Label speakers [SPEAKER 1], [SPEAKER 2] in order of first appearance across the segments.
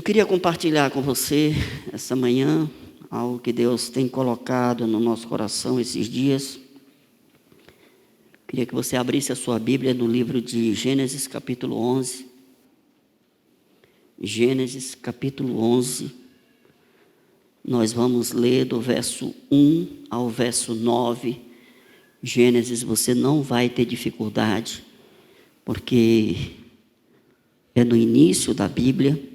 [SPEAKER 1] queria compartilhar com você essa manhã algo que Deus tem colocado no nosso coração esses dias. Queria que você abrisse a sua Bíblia no livro de Gênesis, capítulo 11. Gênesis, capítulo 11. Nós vamos ler do verso 1 ao verso 9. Gênesis, você não vai ter dificuldade, porque é no início da Bíblia.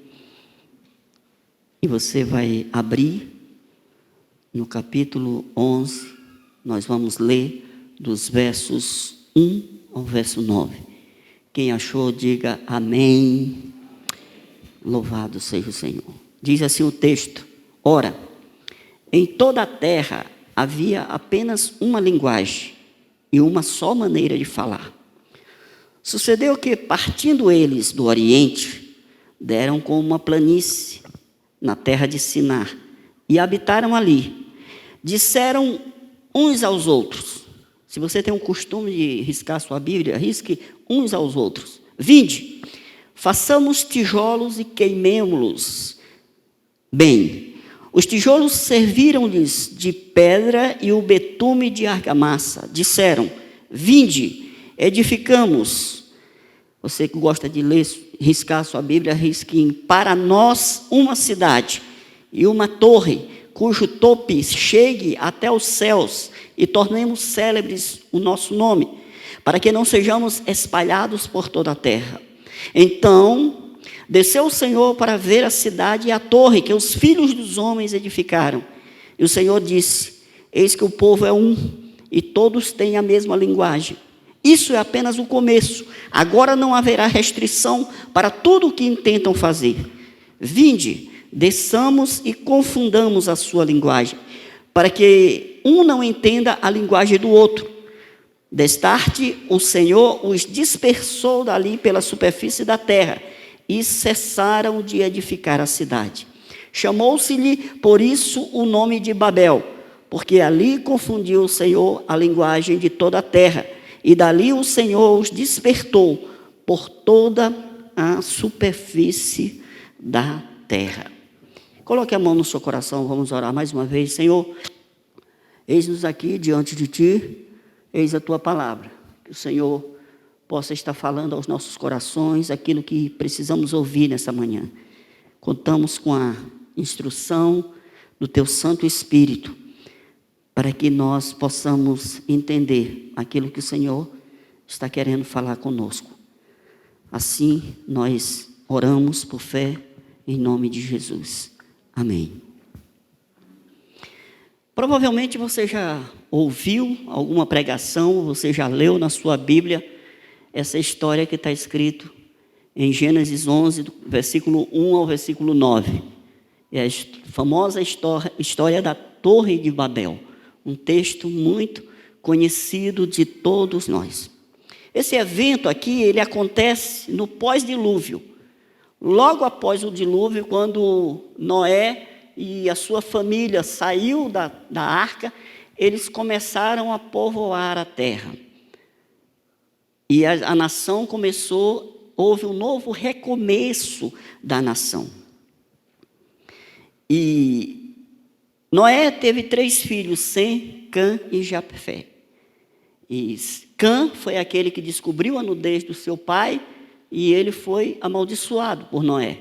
[SPEAKER 1] E você vai abrir no capítulo 11, nós vamos ler dos versos 1 ao verso 9. Quem achou, diga amém. Louvado seja o Senhor. Diz assim o texto: ora, em toda a terra havia apenas uma linguagem e uma só maneira de falar. Sucedeu que, partindo eles do Oriente, deram com uma planície na terra de Sinar, e habitaram ali. Disseram uns aos outros, se você tem o costume de riscar sua Bíblia, risque uns aos outros: vinde, façamos tijolos e queimemo-los bem. Os tijolos serviram-lhes de pedra e o betume de argamassa. Disseram: vinde, edificamos. Você que gosta de ler, riscar sua Bíblia, risque para nós uma cidade e uma torre, cujo tope chegue até os céus, e tornemos célebres o nosso nome, para que não sejamos espalhados por toda a terra. Então desceu o Senhor para ver a cidade e a torre que os filhos dos homens edificaram. E o Senhor disse: eis que o povo é um, e todos têm a mesma linguagem. Isso é apenas o começo. Agora não haverá restrição para tudo o que intentam fazer. Vinde, desçamos e confundamos a sua linguagem, para que um não entenda a linguagem do outro. Destarte, o Senhor os dispersou dali pela superfície da terra, e cessaram de edificar a cidade. Chamou-se-lhe, por isso, o nome de Babel, porque ali confundiu o Senhor a linguagem de toda a terra, e dali o Senhor os despertou por toda a superfície da terra. Coloque a mão no seu coração, vamos orar mais uma vez. Senhor, eis-nos aqui diante de Ti, eis a Tua palavra. Que o Senhor possa estar falando aos nossos corações aquilo que precisamos ouvir nessa manhã. Contamos com a instrução do Teu Santo Espírito, para que nós possamos entender aquilo que o Senhor está querendo falar conosco. Assim, nós oramos por fé, em nome de Jesus. Amém. Provavelmente você já ouviu alguma pregação, você já leu na sua Bíblia essa história que está escrito em Gênesis 11, do versículo 1 ao versículo 9. É a famosa história da Torre de Babel. Um texto muito conhecido de todos nós. Esse evento aqui, ele acontece no pós-dilúvio. Logo após o dilúvio, quando Noé e a sua família saiu da arca, eles começaram a povoar a terra. E a nação começou, houve um novo recomeço da nação. E Noé teve 3 filhos, Sem, Cã e Jafé. E Cã foi aquele que descobriu a nudez do seu pai, e ele foi amaldiçoado por Noé.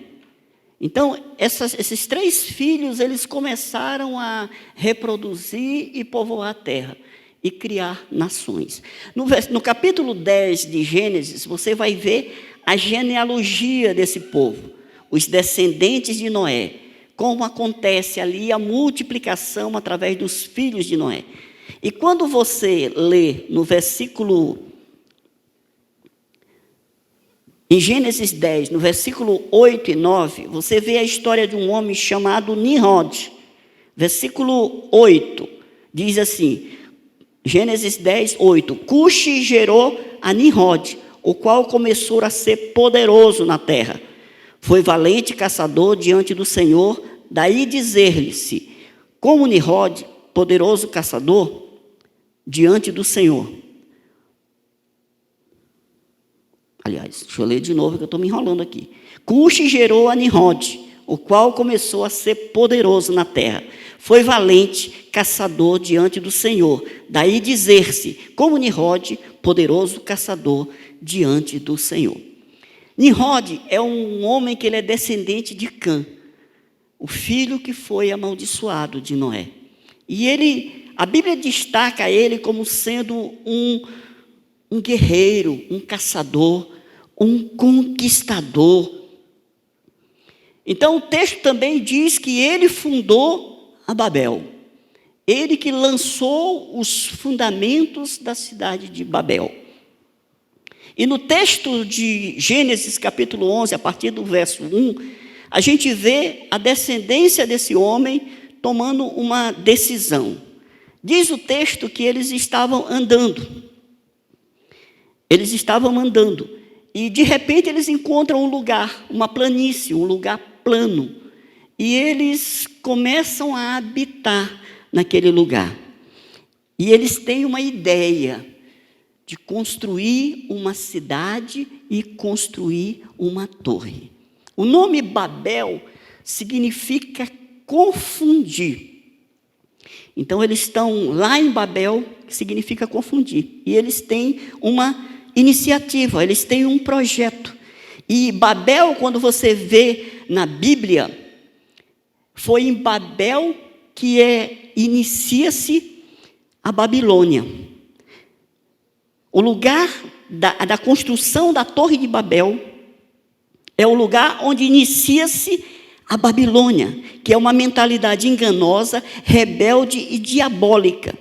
[SPEAKER 1] Então, esses 3 filhos, eles começaram a reproduzir e povoar a terra, e criar nações. No capítulo 10 de Gênesis, você vai ver a genealogia desse povo, os descendentes de Noé, como acontece ali a multiplicação através dos filhos de Noé. E quando você lê no versículo, em Gênesis 10, no versículo 8 e 9, você vê a história de um homem chamado Nimrod. Versículo 8, diz assim, Gênesis 10, 8, Cuxi gerou a Nimrod, o qual começou a ser poderoso na terra. Foi valente caçador diante do Senhor, daí dizer-lhe-se, como Nimrod, poderoso caçador, diante do Senhor. Aliás, deixa eu ler de novo que eu estou me enrolando aqui. Cuxi gerou a Nimrod, o qual começou a ser poderoso na terra. Foi valente, caçador diante do Senhor. Daí dizer-se, como Nimrod, poderoso caçador diante do Senhor. Nimrod é um homem que ele é descendente de Cã, o filho que foi amaldiçoado de Noé. E a Bíblia destaca ele como sendo um guerreiro, um caçador, um conquistador. Então o texto também diz que ele fundou a Babel. Ele que lançou os fundamentos da cidade de Babel. E no texto de Gênesis capítulo 11, a partir do verso 1, a gente vê a descendência desse homem tomando uma decisão. Diz o texto que eles estavam andando. Eles estavam andando. E de repente eles encontram um lugar, uma planície, um lugar plano. E eles começam a habitar naquele lugar. E eles têm uma ideia de construir uma cidade e construir uma torre. O nome Babel significa confundir. Então eles estão lá em Babel, que significa confundir. E eles têm uma iniciativa, eles têm um projeto. E Babel, quando você vê na Bíblia, foi em Babel que inicia-se a Babilônia. O lugar da construção da Torre de Babel é o lugar onde inicia-se a Babilônia, que é uma mentalidade enganosa, rebelde e diabólica,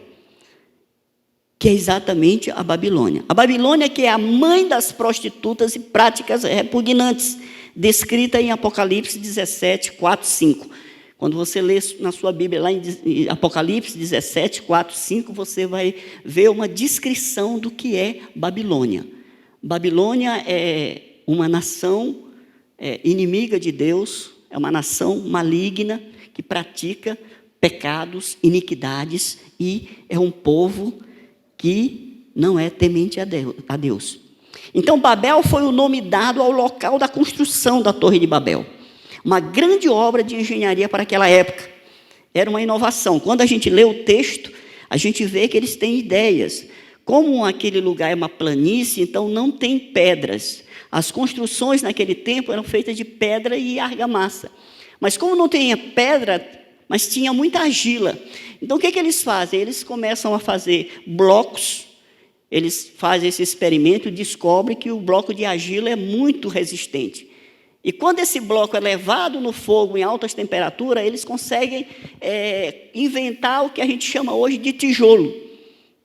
[SPEAKER 1] que é exatamente a Babilônia. A Babilônia que é a mãe das prostitutas e práticas repugnantes, descrita em Apocalipse 17, 4, 5. Quando você lê na sua Bíblia, lá em Apocalipse 17, 4, 5, você vai ver uma descrição do que é Babilônia. Babilônia é uma nação inimiga de Deus, é uma nação maligna que pratica pecados, iniquidades, e é um povo que não é temente a Deus. Então, Babel foi o nome dado ao local da construção da Torre de Babel. Uma grande obra de engenharia para aquela época. Era uma inovação. Quando a gente lê o texto, a gente vê que eles têm ideias. Como aquele lugar é uma planície, então não tem pedras. As construções naquele tempo eram feitas de pedra e argamassa. Mas como não tinha pedra, mas tinha muita argila. Então o que eles fazem? Eles começam a fazer blocos. Eles fazem esse experimento e descobrem que o bloco de argila é muito resistente. E quando esse bloco é levado no fogo em altas temperaturas, eles conseguem inventar o que a gente chama hoje de tijolo,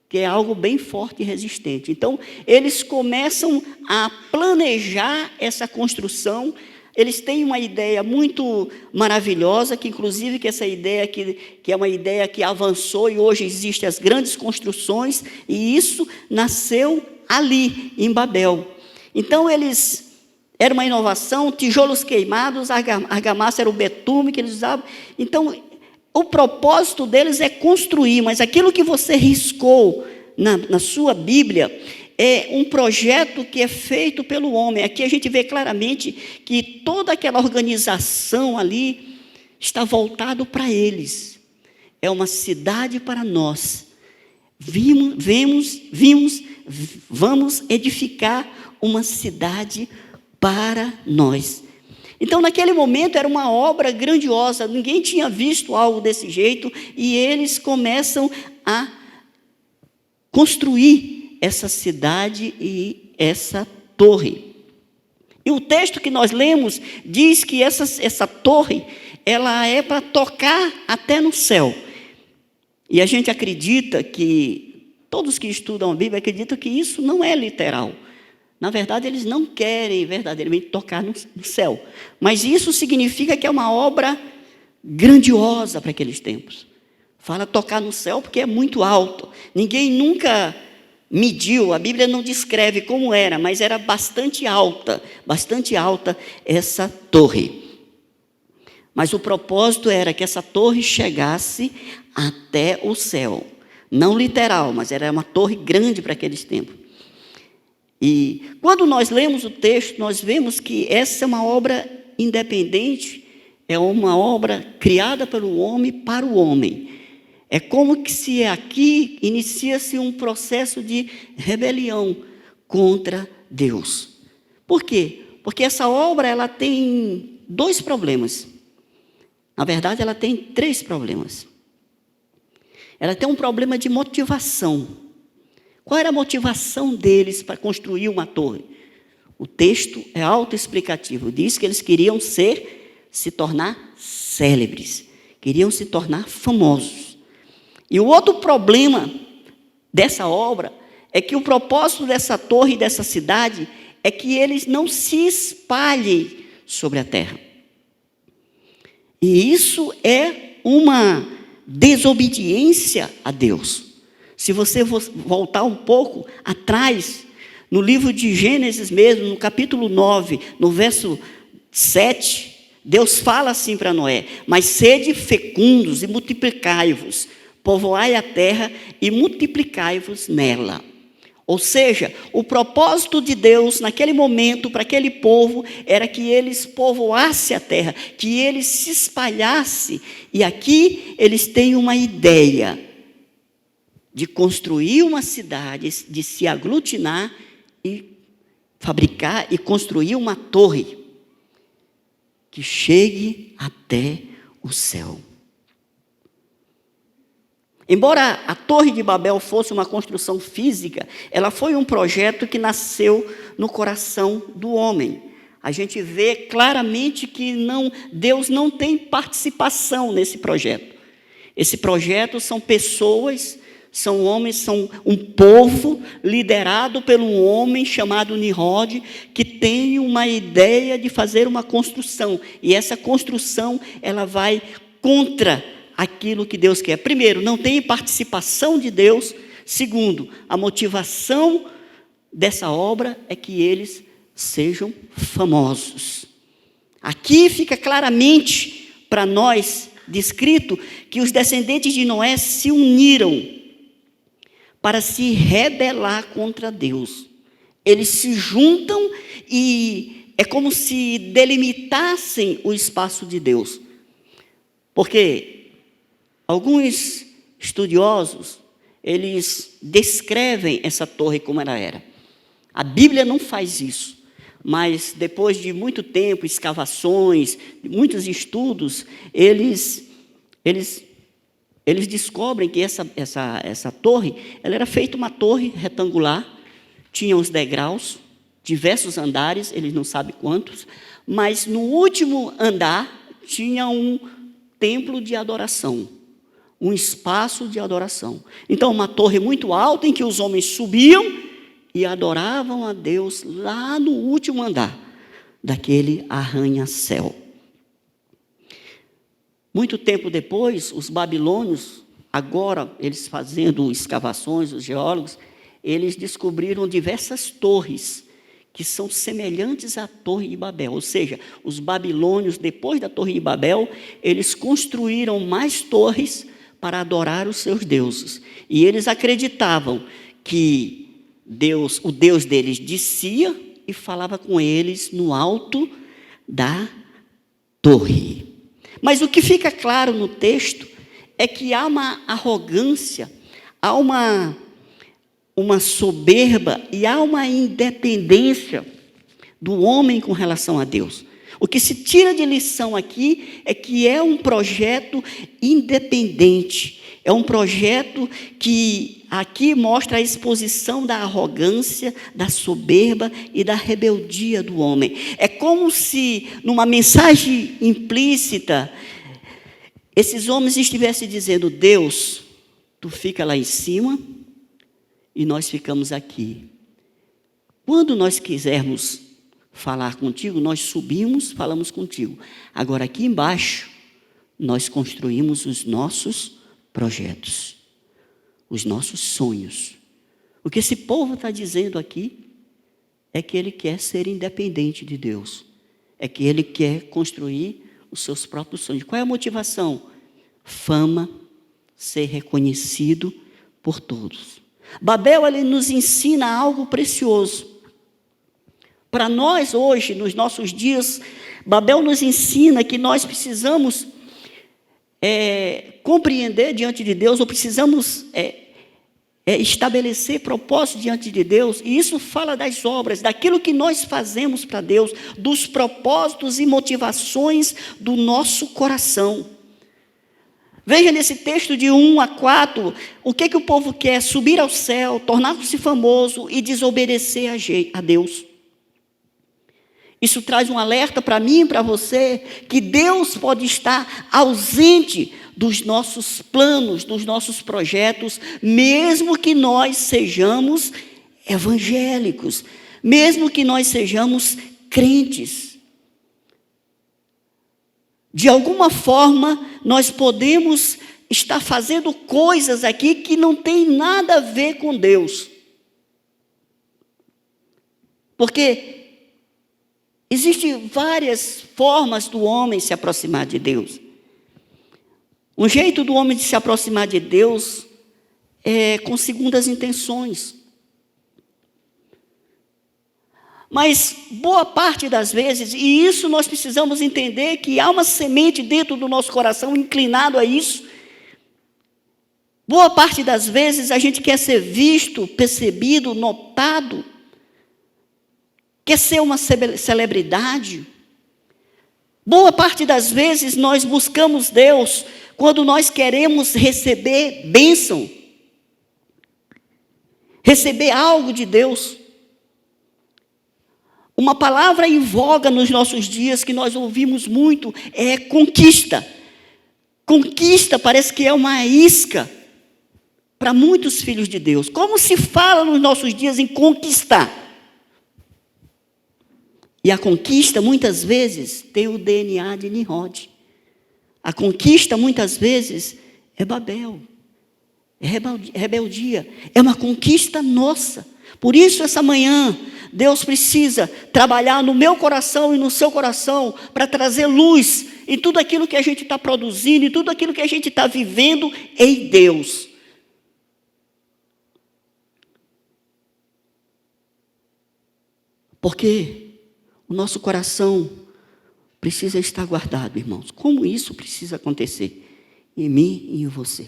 [SPEAKER 1] que é algo bem forte e resistente. Então, eles começam a planejar essa construção. Eles têm uma ideia muito maravilhosa, que inclusive que essa ideia que é uma ideia que avançou e hoje existem as grandes construções, e isso nasceu ali, em Babel. Então, era uma inovação, tijolos queimados, argamassa era o betume que eles usavam. Então, o propósito deles é construir, mas aquilo que você riscou na sua Bíblia é um projeto que é feito pelo homem. Aqui a gente vê claramente que toda aquela organização ali está voltado para eles. É uma cidade para nós. Vamos edificar uma cidade para nós. Então, naquele momento, era uma obra grandiosa, ninguém tinha visto algo desse jeito, e eles começam a construir essa cidade e essa torre. E o texto que nós lemos diz que essa torre, ela é para tocar até no céu. E a gente acredita que, todos que estudam a Bíblia acreditam que isso não é literal. Na verdade, eles não querem verdadeiramente tocar no céu. Mas isso significa que é uma obra grandiosa para aqueles tempos. Fala tocar no céu porque é muito alto. Ninguém nunca mediu, a Bíblia não descreve como era, mas era bastante alta essa torre. Mas o propósito era que essa torre chegasse até o céu. Não literal, mas era uma torre grande para aqueles tempos. E quando nós lemos o texto, nós vemos que essa é uma obra independente, é uma obra criada pelo homem para o homem. É como que se aqui inicia-se um processo de rebelião contra Deus. Por quê? Porque essa obra ela tem 2 problemas. Na verdade, ela tem 3 problemas. Ela tem um problema de motivação. Qual era a motivação deles para construir uma torre? O texto é autoexplicativo. Diz que eles queriam se tornar célebres. Queriam se tornar famosos. E o outro problema dessa obra é que o propósito dessa torre e dessa cidade é que eles não se espalhem sobre a terra. E isso é uma desobediência a Deus. Se você voltar um pouco atrás, no livro de Gênesis mesmo, no capítulo 9, no verso 7, Deus fala assim para Noé: mas sede fecundos e multiplicai-vos, povoai a terra e multiplicai-vos nela. Ou seja, o propósito de Deus naquele momento para aquele povo era que eles povoassem a terra, que eles se espalhassem. E aqui eles têm uma ideia de construir uma cidade, de se aglutinar e fabricar e construir uma torre que chegue até o céu. Embora a Torre de Babel fosse uma construção física, ela foi um projeto que nasceu no coração do homem. A gente vê claramente que Deus não tem participação nesse projeto. Esse projeto são pessoas, são homens, são um povo liderado por um homem chamado Nimrod, que tem uma ideia de fazer uma construção. E essa construção, ela vai contra aquilo que Deus quer. Primeiro, não tem participação de Deus. Segundo, a motivação dessa obra é que eles sejam famosos. Aqui fica claramente para nós descrito que os descendentes de Noé se uniram para se rebelar contra Deus. Eles se juntam e é como se delimitassem o espaço de Deus. Porque alguns estudiosos, eles descrevem essa torre como ela era. A Bíblia não faz isso, mas depois de muito tempo, escavações, muitos estudos, eles descobrem que essa torre, ela era feita uma torre retangular, tinha os degraus, diversos andares, eles não sabem quantos, mas no último andar tinha um templo de adoração. Um espaço de adoração. Então, uma torre muito alta em que os homens subiam e adoravam a Deus lá no último andar daquele arranha-céu. Muito tempo depois, os babilônios, agora eles fazendo escavações, os geólogos, eles descobriram diversas torres que são semelhantes à Torre de Babel. Ou seja, os babilônios, depois da Torre de Babel, eles construíram mais torres para adorar os seus deuses. E eles acreditavam que o Deus deles descia e falava com eles no alto da torre. Mas o que fica claro no texto é que há uma arrogância, há uma soberba e há uma independência do homem com relação a Deus. O que se tira de lição aqui é que é um projeto independente, é um projeto que aqui mostra a exposição da arrogância, da soberba e da rebeldia do homem. É como se, numa mensagem implícita, esses homens estivessem dizendo: Deus, tu fica lá em cima e nós ficamos aqui. Quando nós quisermos falar contigo, nós subimos, falamos contigo. Agora, aqui embaixo, nós construímos os nossos projetos, os nossos sonhos. O que esse povo está dizendo aqui é que ele quer ser independente de Deus, é que ele quer construir os seus próprios sonhos. Qual é a motivação? Fama, ser reconhecido por todos. Babel, ele nos ensina algo precioso. Para nós hoje, nos nossos dias, Babel nos ensina que nós precisamos compreender diante de Deus, ou precisamos estabelecer propósito diante de Deus, e isso fala das obras, daquilo que nós fazemos para Deus, dos propósitos e motivações do nosso coração. Veja nesse texto de 1 a 4, o que o povo quer? Subir ao céu, tornar-se famoso e desobedecer a Deus. Isso traz um alerta para mim e para você, que Deus pode estar ausente dos nossos planos, dos nossos projetos, mesmo que nós sejamos evangélicos, mesmo que nós sejamos crentes. De alguma forma, nós podemos estar fazendo coisas aqui que não tem nada a ver com Deus. Porque existem várias formas do homem se aproximar de Deus. Um jeito do homem de se aproximar de Deus é com segundas intenções. Mas boa parte das vezes, e isso nós precisamos entender, que há uma semente dentro do nosso coração inclinado a isso. Boa parte das vezes a gente quer ser visto, percebido, notado, quer ser uma celebridade. Boa parte das vezes nós buscamos Deus quando nós queremos receber bênção, receber algo de Deus. Uma palavra em voga nos nossos dias que nós ouvimos muito é conquista. Conquista parece que é uma isca para muitos filhos de Deus. Como se fala nos nossos dias em conquistar? E a conquista, muitas vezes, tem o DNA de Nimrod. A conquista, muitas vezes, é Babel. É rebeldia. É uma conquista nossa. Por isso, essa manhã, Deus precisa trabalhar no meu coração e no seu coração para trazer luz em tudo aquilo que a gente está produzindo, em tudo aquilo que a gente está vivendo em Deus. Porque o nosso coração precisa estar guardado, irmãos. Como isso precisa acontecer em mim e em você?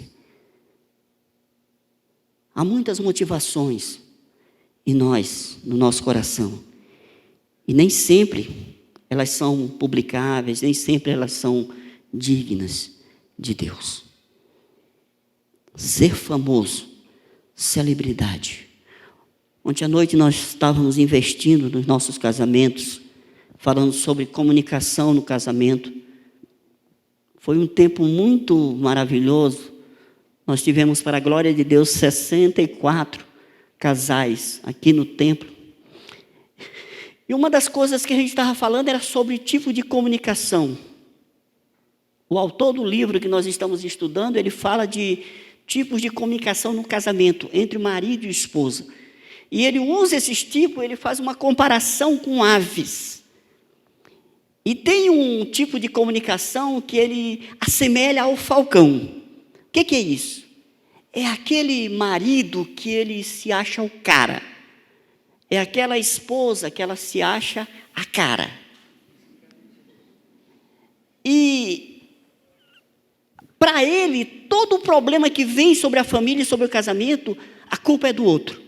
[SPEAKER 1] Há muitas motivações em nós, no nosso coração. E nem sempre elas são publicáveis, nem sempre elas são dignas de Deus. Ser famoso, celebridade. Ontem à noite nós estávamos investindo nos nossos casamentos, falando sobre comunicação no casamento. Foi um tempo muito maravilhoso. Nós tivemos, para a glória de Deus, 64 casais aqui no templo. E uma das coisas que a gente estava falando era sobre tipo de comunicação. O autor do livro que nós estamos estudando, ele fala de tipos de comunicação no casamento, entre marido e esposa. E ele usa esses tipos, ele faz uma comparação com aves. E tem um tipo de comunicação que ele assemelha ao falcão. O que é isso? É aquele marido que ele se acha o cara. É aquela esposa que ela se acha a cara. E para ele, todo o problema que vem sobre a família e sobre o casamento, a culpa é do outro.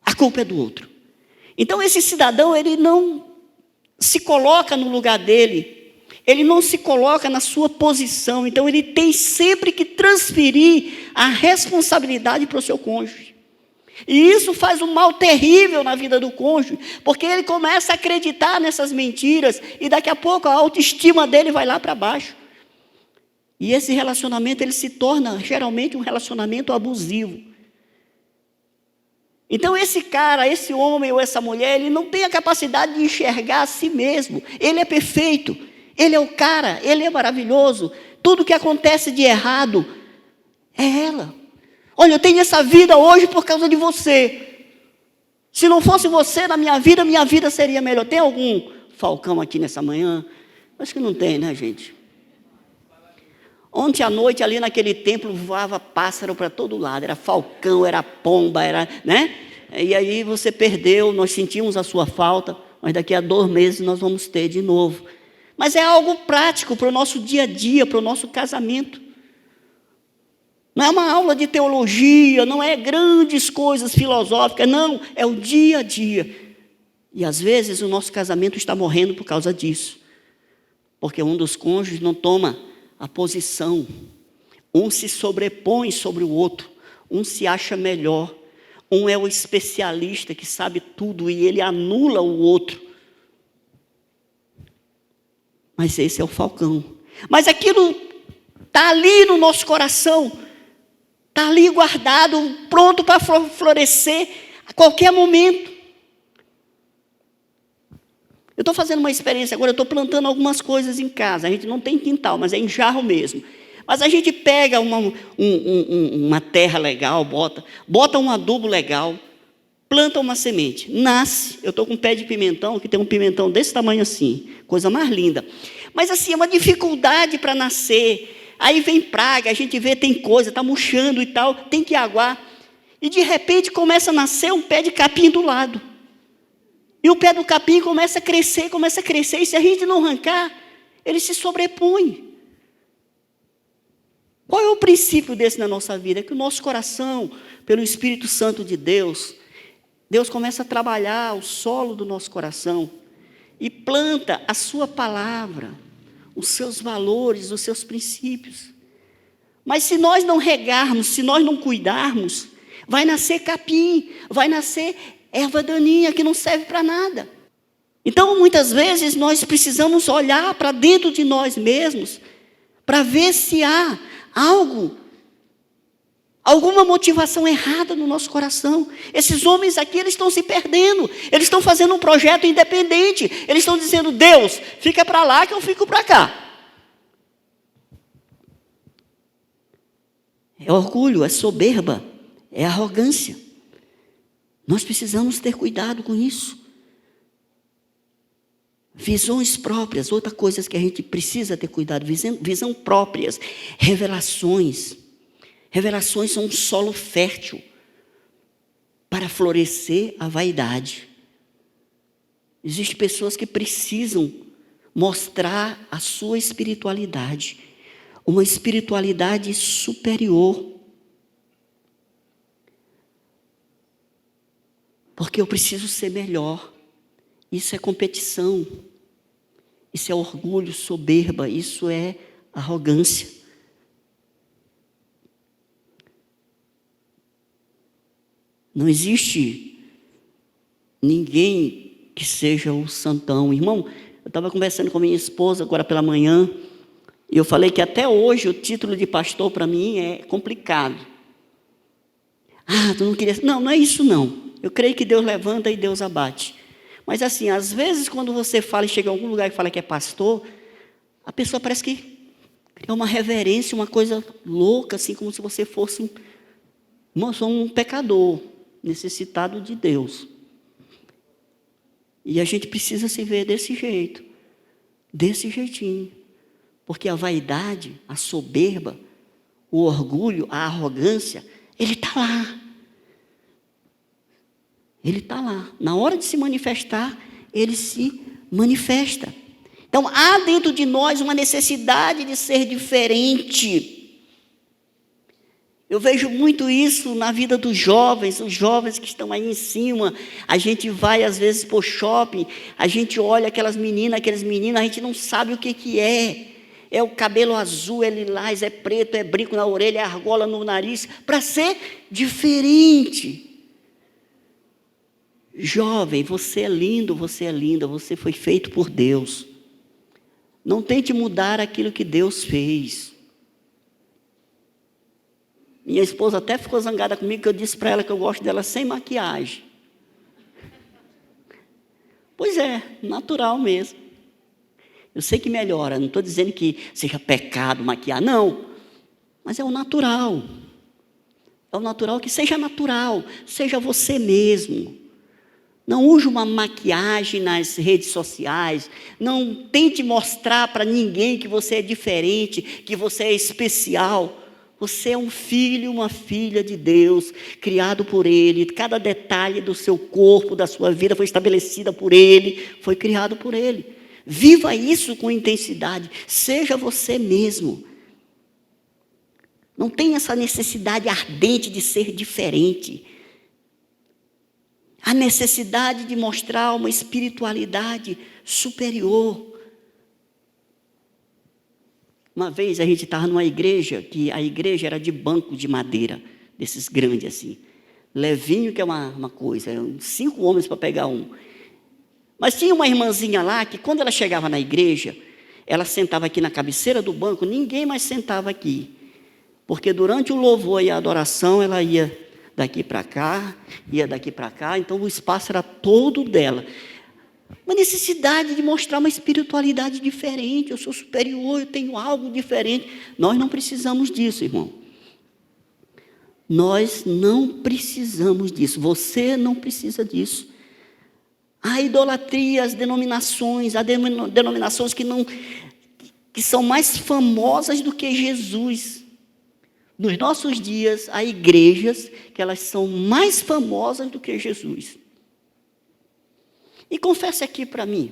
[SPEAKER 1] A culpa é do outro. Então esse cidadão, ele não se coloca no lugar dele, ele não se coloca na sua posição, então ele tem sempre que transferir a responsabilidade para o seu cônjuge. E isso faz um mal terrível na vida do cônjuge, porque ele começa a acreditar nessas mentiras, e daqui a pouco a autoestima dele vai lá para baixo. E esse relacionamento, ele se torna geralmente um relacionamento abusivo. Então esse cara, esse homem ou essa mulher, ele não tem a capacidade de enxergar a si mesmo. Ele é perfeito, ele é o cara, ele é maravilhoso. Tudo que acontece de errado é ela. Olha, eu tenho essa vida hoje por causa de você. Se não fosse você na minha vida seria melhor. Tem algum falcão aqui nessa manhã? Acho que não tem, né, gente? Ontem à noite, ali naquele templo, voava pássaro para todo lado. Era falcão, era pomba, era, né? E aí você perdeu, nós sentimos a sua falta. mas daqui a 2 meses nós vamos ter de novo. Mas é algo prático para o nosso dia a dia, para o nosso casamento. Não é uma aula de teologia, não é grandes coisas filosóficas, não, é o dia a dia. E às vezes o nosso casamento está morrendo por causa disso. Porque um dos cônjuges não toma a posição. Um se sobrepõe sobre o outro. Um se acha melhor. Um é o especialista que sabe tudo e ele anula o outro. Mas esse é o falcão. Mas aquilo está ali no nosso coração. Está ali guardado, pronto para florescer a qualquer momento. Eu estou fazendo uma experiência agora, eu estou plantando algumas coisas em casa. A gente não tem quintal, mas é em jarro mesmo. Mas a gente pega uma terra legal, bota um adubo legal, planta uma semente, nasce. Eu estou com um pé de pimentão, que tem um pimentão desse tamanho assim, coisa mais linda. Mas assim, é uma dificuldade para nascer. Aí vem praga, a gente vê, tem coisa, está murchando e tal, tem que aguar. E de repente começa a nascer um pé de capim do lado. E o pé do capim começa a crescer, e se a gente não arrancar, ele se sobrepõe. Qual é o princípio desse na nossa vida? É que o nosso coração, pelo Espírito Santo de Deus, Deus começa a trabalhar o solo do nosso coração e planta a sua palavra, os seus valores, os seus princípios. Mas se nós não regarmos, se nós não cuidarmos, vai nascer capim, vai nascer erva daninha que não serve para nada. Então, muitas vezes, nós precisamos olhar para dentro de nós mesmos para ver se há alguma motivação errada no nosso coração. Esses homens aqui, eles estão se perdendo. Eles estão fazendo um projeto independente. Eles estão dizendo, Deus, fica para lá que eu fico para cá. É orgulho, é soberba, é arrogância. Nós precisamos ter cuidado com isso. Visões próprias, outra coisa que a gente precisa ter cuidado, visão próprias, revelações. Revelações são um solo fértil para florescer a vaidade. Existem pessoas que precisam mostrar a sua espiritualidade, uma espiritualidade superior. Porque eu preciso ser melhor. Isso é competição. Isso é orgulho, soberba. Isso é arrogância. Não existe ninguém que seja o santão. Irmão, eu estava conversando com minha esposa agora pela manhã, e eu falei que até hoje o título de pastor para mim é complicado. Tu não queria... Não é isso não. Eu creio que Deus levanta e Deus abate. Mas assim, às vezes quando você fala e chega em algum lugar e fala que é pastor, a pessoa parece que é uma reverência, uma coisa louca, assim, como se você fosse um pecador, necessitado de Deus. E a gente precisa se ver desse jeito, desse jeitinho. Porque a vaidade, a soberba, o orgulho, a arrogância, ele está lá. Ele está lá. Na hora de se manifestar, ele se manifesta. Então, há dentro de nós uma necessidade de ser diferente. Eu vejo muito isso na vida dos jovens, os jovens que estão aí em cima. A gente vai, às vezes, para o shopping, a gente olha aquelas meninas, aqueles meninos, a gente não sabe o que é. É o cabelo azul, é lilás, é preto, é brinco na orelha, é argola no nariz, para ser diferente. Jovem, você é lindo, você é linda, você foi feito por Deus. Não tente mudar aquilo que Deus fez. Minha esposa até ficou zangada comigo, que eu disse para ela que eu gosto dela sem maquiagem. Pois é, natural mesmo. Eu sei que melhora, não estou dizendo que seja pecado maquiar, não. Mas é o natural. É o natural que seja natural, seja você mesmo. Não use uma maquiagem nas redes sociais. Não tente mostrar para ninguém que você é diferente, que você é especial. Você é um filho, uma filha de Deus, criado por Ele. Cada detalhe do seu corpo, da sua vida foi estabelecida por Ele, foi criado por Ele. Viva isso com intensidade. Seja você mesmo. Não tenha essa necessidade ardente de ser diferente. A necessidade de mostrar uma espiritualidade superior. Uma vez a gente estava numa igreja, que a igreja era de banco de madeira, desses grandes assim. Levinho, que é uma coisa, 5 homens para pegar um. Mas tinha uma irmãzinha lá, que quando ela chegava na igreja, ela sentava aqui na cabeceira do banco, ninguém mais sentava aqui. Porque durante o louvor e a adoração, ela ia daqui para cá, então o espaço era todo dela. Uma necessidade de mostrar uma espiritualidade diferente. Eu sou superior, eu tenho algo diferente. Nós não precisamos disso, irmão. Nós não precisamos disso. Você não precisa disso. A idolatria, as denominações, há denominações que são mais famosas do que Jesus. Nos nossos dias, há igrejas que elas são mais famosas do que Jesus. E confesse aqui para mim,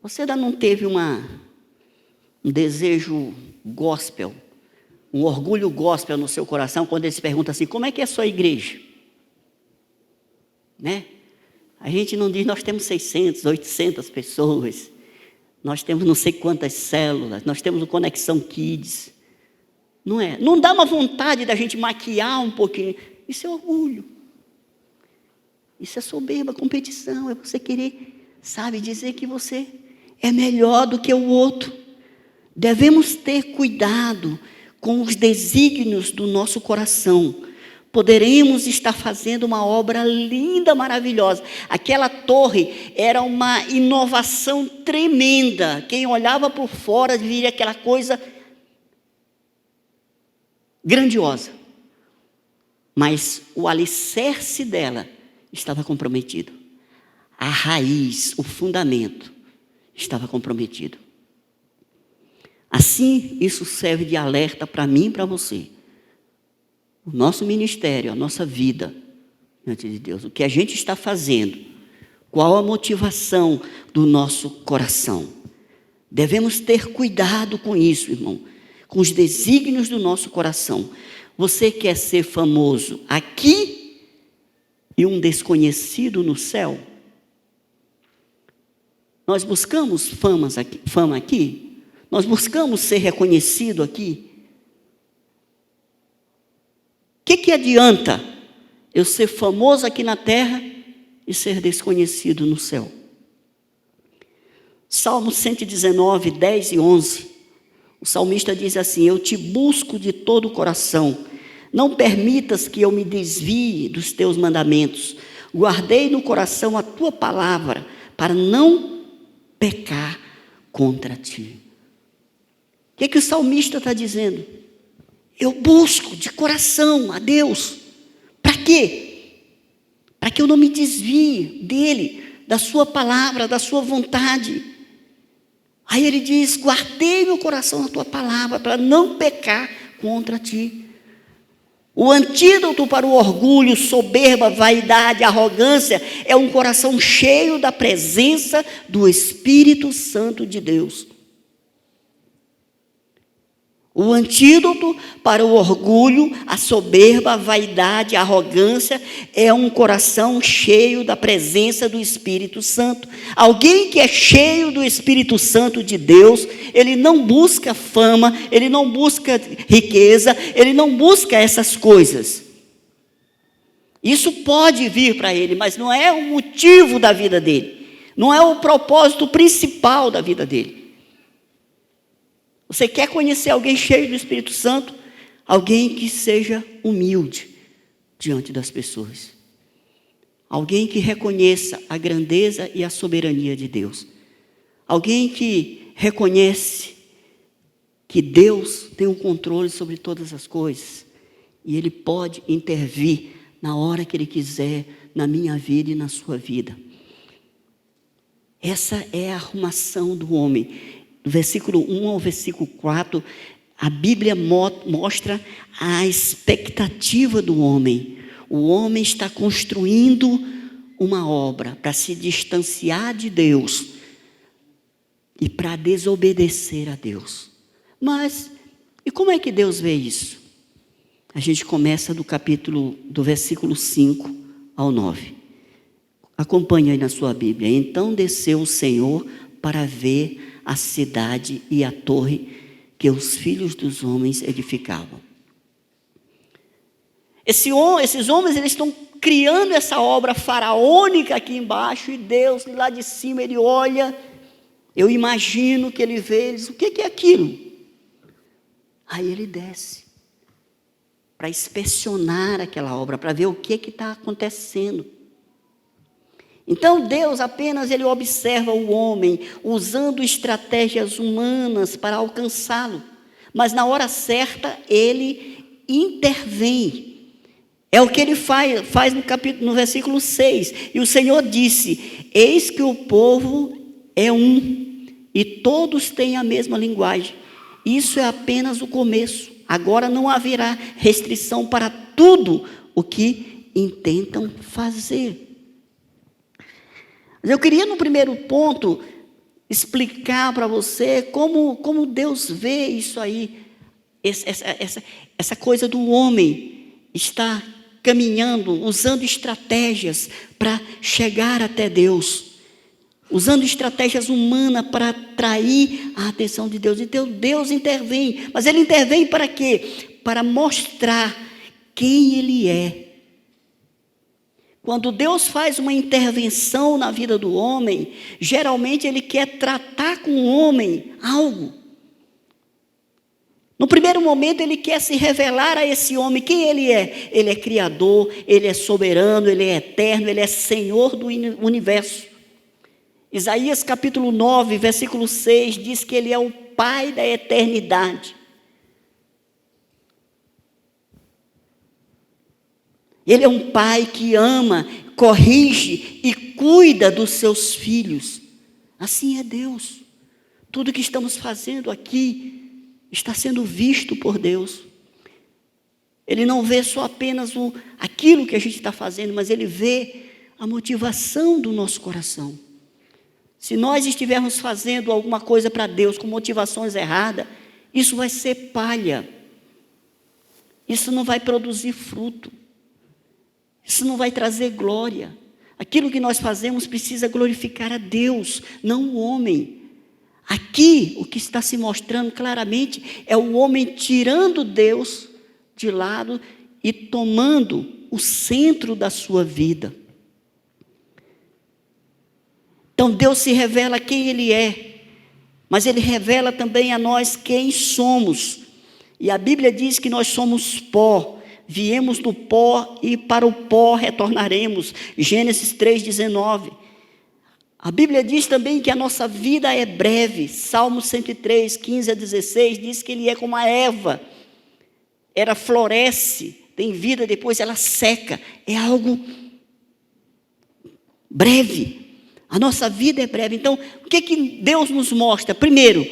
[SPEAKER 1] você ainda não teve um desejo gospel, um orgulho gospel no seu coração, quando ele se pergunta assim, como é que é a sua igreja? Né? A gente não diz, nós temos 600, 800 pessoas, nós temos não sei quantas células, nós temos o Conexão Kids. Não é? Não dá uma vontade da gente maquiar um pouquinho. Isso é orgulho. Isso é soberba, competição. É você querer, dizer que você é melhor do que o outro. Devemos ter cuidado com os desígnios do nosso coração. Poderemos estar fazendo uma obra linda, maravilhosa. Aquela torre era uma inovação tremenda. Quem olhava por fora via aquela coisa grandiosa, mas o alicerce dela estava comprometido. A raiz, o fundamento estava comprometido. Assim, isso serve de alerta para mim e para você. O nosso ministério, a nossa vida diante de Deus, o que a gente está fazendo, qual a motivação do nosso coração. Devemos ter cuidado com isso, irmão, com os desígnios do nosso coração. Você quer ser famoso aqui e um desconhecido no céu? Nós buscamos fama aqui? Nós buscamos ser reconhecido aqui? O que adianta eu ser famoso aqui na terra e ser desconhecido no céu? Salmo 119, 10 e 11. O salmista diz assim, eu te busco de todo o coração, não permitas que eu me desvie dos teus mandamentos, guardei no coração a tua palavra, para não pecar contra ti. O que o salmista está dizendo? Eu busco de coração a Deus, para quê? Para que eu não me desvie dele, da sua palavra, da sua vontade. Aí ele diz, guardei no coração a tua palavra, para não pecar contra ti. O antídoto para o orgulho, soberba, vaidade, arrogância, é um coração cheio da presença do Espírito Santo de Deus. O antídoto para o orgulho, a soberba, a vaidade, a arrogância é um coração cheio da presença do Espírito Santo. Alguém que é cheio do Espírito Santo de Deus, ele não busca fama, ele não busca riqueza, ele não busca essas coisas. Isso pode vir para ele, mas não é o motivo da vida dele, não é o propósito principal da vida dele. Você quer conhecer alguém cheio do Espírito Santo? Alguém que seja humilde diante das pessoas. Alguém que reconheça a grandeza e a soberania de Deus. Alguém que reconhece que Deus tem o controle sobre todas as coisas. E Ele pode intervir na hora que Ele quiser, na minha vida e na sua vida. Essa é a arrumação do homem. Do versículo 1 ao versículo 4, A Bíblia mostra a expectativa do homem. O homem está construindo uma obra para se distanciar de Deus e para desobedecer a Deus. Mas, e como é que Deus vê isso? A gente começa do versículo 5 ao 9. Acompanhe aí na sua Bíblia. Então desceu o Senhor para ver a cidade e a torre que os filhos dos homens edificavam. Esses homens, eles estão criando essa obra faraônica aqui embaixo, e Deus, lá de cima, Ele olha, eu imagino que Ele vê, Ele diz, o que é aquilo? Aí Ele desce, para inspecionar aquela obra, para ver o que está acontecendo. Então Deus apenas Ele observa o homem, usando estratégias humanas para alcançá-lo, mas na hora certa Ele intervém. É o que Ele faz no versículo 6. E o Senhor disse, eis que o povo é um, e todos têm a mesma linguagem. Isso é apenas o começo. Agora não haverá restrição para tudo o que intentam fazer. Mas eu queria, no primeiro ponto, explicar para você como Deus vê isso aí, essa coisa do homem estar caminhando, usando estratégias para chegar até Deus, usando estratégias humanas para atrair a atenção de Deus. Então Deus intervém, mas Ele intervém para quê? Para mostrar quem Ele é. Quando Deus faz uma intervenção na vida do homem, geralmente Ele quer tratar com o homem algo. No primeiro momento, Ele quer se revelar a esse homem quem Ele é. Ele é Criador, Ele é soberano, Ele é eterno, Ele é Senhor do universo. Isaías capítulo 9, versículo 6, diz que Ele é o Pai da eternidade. Ele é um pai que ama, corrige e cuida dos seus filhos. Assim é Deus. Tudo que estamos fazendo aqui está sendo visto por Deus. Ele não vê só apenas aquilo que a gente está fazendo, mas Ele vê a motivação do nosso coração. Se nós estivermos fazendo alguma coisa para Deus com motivações erradas, isso vai ser palha. Isso não vai produzir fruto. Isso não vai trazer glória. Aquilo que nós fazemos precisa glorificar a Deus, não o homem. Aqui, o que está se mostrando claramente é o homem tirando Deus de lado e tomando o centro da sua vida. Então Deus se revela quem Ele é, mas Ele revela também a nós quem somos. E a Bíblia diz que nós somos pó. Viemos do pó e para o pó retornaremos. Gênesis 3,19. A Bíblia diz também que a nossa vida é breve. Salmo 103, 15 a 16, diz que ele é como a erva. Ela floresce, tem vida, depois ela seca. É algo breve. A nossa vida é breve. Então, o que Deus nos mostra? Primeiro,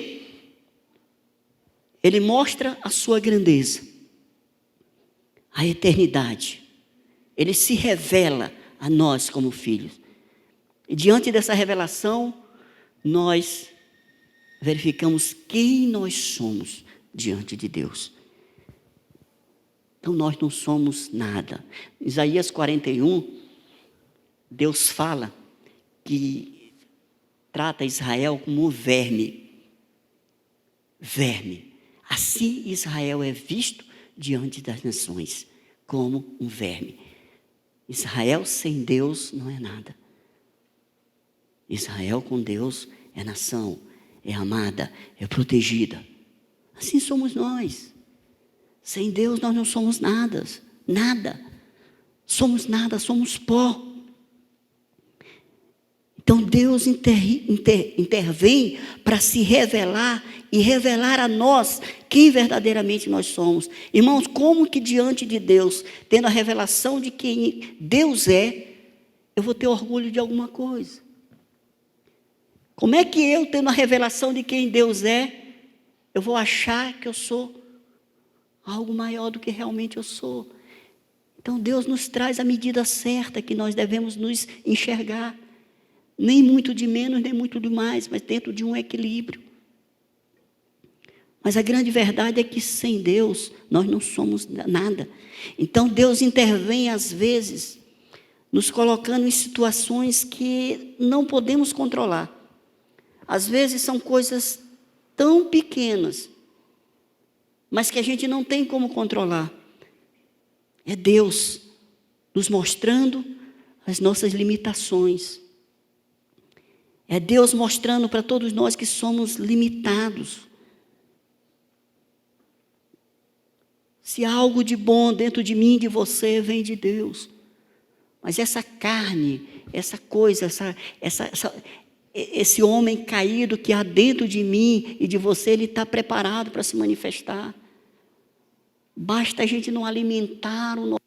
[SPEAKER 1] Ele mostra a sua grandeza. A eternidade. Ele se revela a nós como filhos. E diante dessa revelação, nós verificamos quem nós somos diante de Deus. Então nós não somos nada. Em Isaías 41, Deus fala que trata Israel como um verme. Verme. Assim Israel é visto diante das nações, como um verme. Israel sem Deus não é nada. Israel com Deus é nação, é amada, é protegida. Assim somos nós. Sem Deus nós não somos nada, nada. Somos nada, somos pó. Então Deus intervém para se revelar e revelar a nós quem verdadeiramente nós somos. Irmãos, como que diante de Deus, tendo a revelação de quem Deus é, eu vou ter orgulho de alguma coisa? Como é que eu, tendo a revelação de quem Deus é, eu vou achar que eu sou algo maior do que realmente eu sou. Então Deus nos traz a medida certa que nós devemos nos enxergar. Nem muito de menos, nem muito de mais, mas dentro de um equilíbrio. Mas a grande verdade é que sem Deus nós não somos nada. Então Deus intervém às vezes, nos colocando em situações que não podemos controlar. Às vezes são coisas tão pequenas, mas que a gente não tem como controlar. É Deus nos mostrando as nossas limitações. É Deus mostrando para todos nós que somos limitados. Se há algo de bom dentro de mim, de você, vem de Deus. Mas essa carne, essa coisa, esse homem caído que há dentro de mim e de você, ele está preparado para se manifestar. Basta a gente não alimentar o nosso.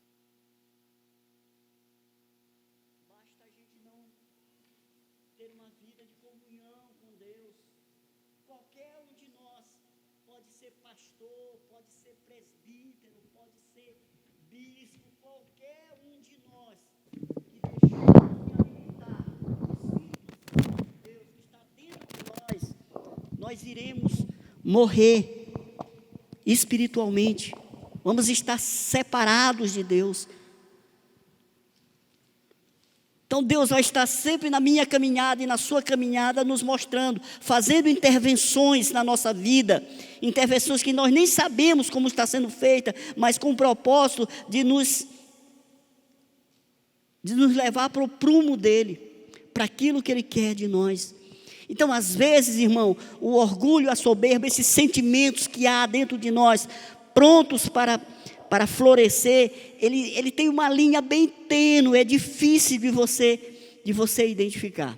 [SPEAKER 1] Basta a gente não ter uma vida de comunhão com Deus. Qualquer um de nós pode ser pastor, pode ser presbítero, pode ser bispo, qualquer um de nós que deixou de alimentar o Espírito de Deus que está dentro de nós iremos morrer espiritualmente. Vamos estar separados de Deus. Então Deus vai estar sempre na minha caminhada e na sua caminhada nos mostrando, fazendo intervenções na nossa vida, intervenções que nós nem sabemos como está sendo feita, mas com o propósito de nos levar para o prumo dele, para aquilo que ele quer de nós. Então, às vezes, irmão, o orgulho, a soberba, esses sentimentos que há dentro de nós, prontos para florescer, ele tem uma linha bem tênue, é difícil de você identificar.